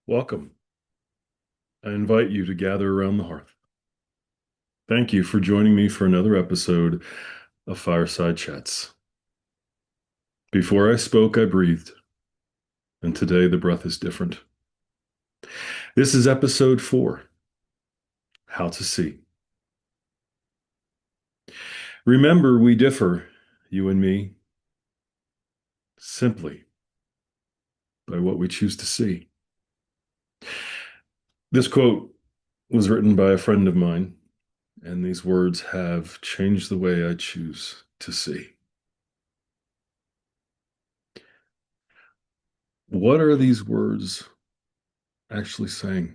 Welcome. I invite you to gather around the hearth. Thank you for joining me for another episode of Fireside Chats. Before I spoke, I breathed, and today the breath is different. This is episode 4, How to See. Remember, we differ, you and me, simply by what we choose to see. This quote was written by a friend of mine, and these words have changed the way I choose to see. What are these words actually saying?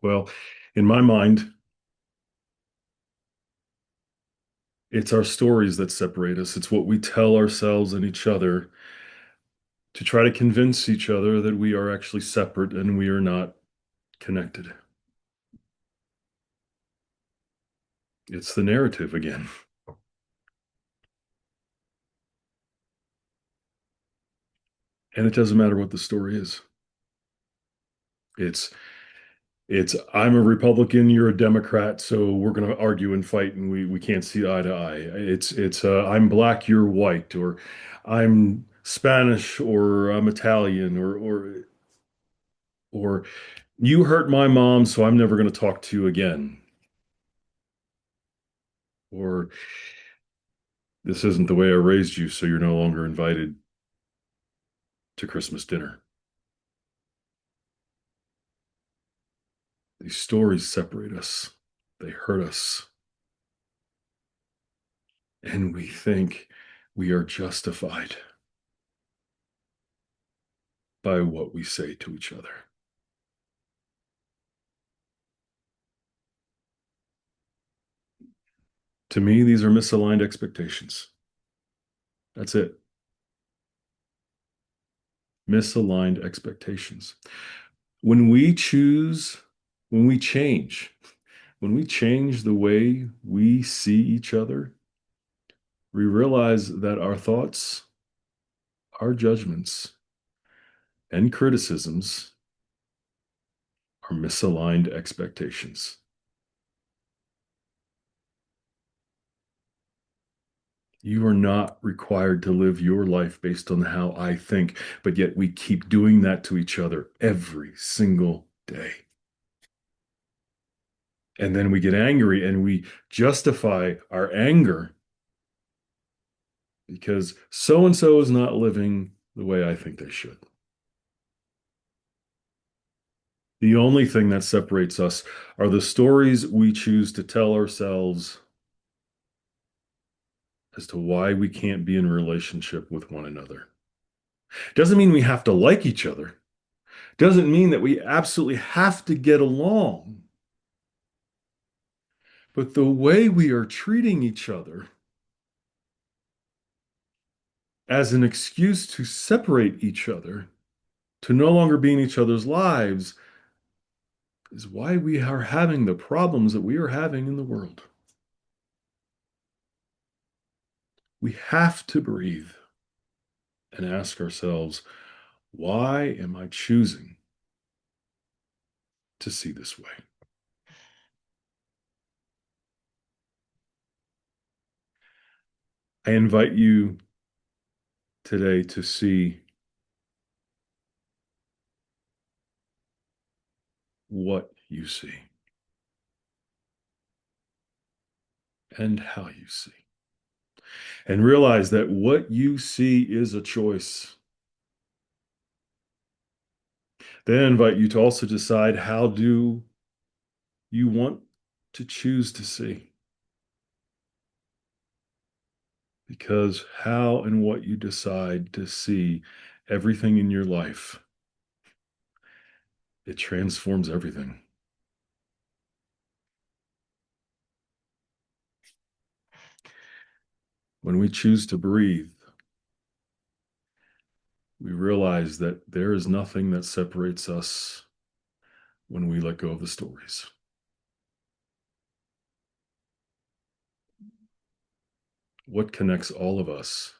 Well, in my mind, it's our stories that separate us. It's what we tell ourselves and each other to try to convince each other that we are actually separate and we are not connected. It's the narrative again. And it doesn't matter what the story is. It's it's I'm a Republican, you're a Democrat, so we're going to argue and fight and we can't see eye to eye. It's I'm black, you're white, or I'm Spanish or I'm Italian or you hurt my mom, so I'm never going to talk to you again. Or this isn't the way I raised you, so you're no longer invited to Christmas dinner. These stories separate us, they hurt us, and we think we are justified by what we say to each other. To me, these are misaligned expectations. That's it. Misaligned expectations. When we choose, when we change, when we change the way we see each other, we realize that our thoughts, our judgments, and criticisms are misaligned expectations. You are not required to live your life based on how I think, but yet we keep doing that to each other every single day. And then we get angry and we justify our anger because so and so is not living the way I think they should. The only thing that separates us are the stories we choose to tell ourselves as to why we can't be in a relationship with one another. Doesn't mean we have to like each other. Doesn't mean that we absolutely have to get along. But the way we are treating each other as an excuse to separate each other, to no longer be in each other's lives, is why we are having the problems that we are having in the world. We have to breathe and ask ourselves, why am I choosing to see this way? I invite you today to see what you see and how you see. And realize that what you see is a choice. Then I invite you to also decide, how do you want to choose to see? Because how and what you decide to see everything in your life, it transforms everything. When we choose to breathe, we realize that there is nothing that separates us when we let go of the stories. What connects all of us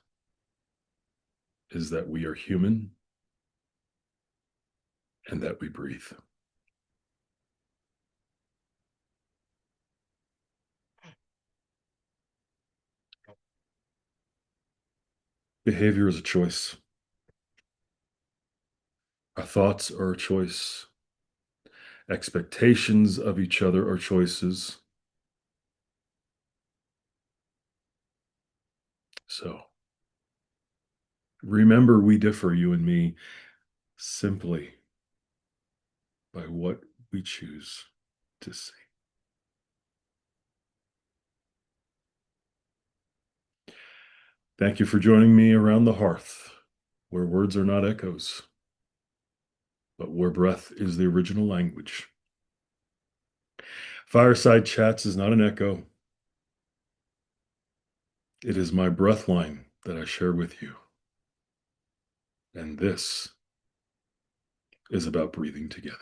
is that we are human and that we breathe. Behavior is a choice. Our thoughts are a choice. Expectations of each other are choices. So remember, we differ, you and me, simply by what we choose to see. Thank you for joining me around the hearth, where words are not echoes, but where breath is the original language. Fireside Chats is not an echo. It is my breath line that I share with you. And this is about breathing together.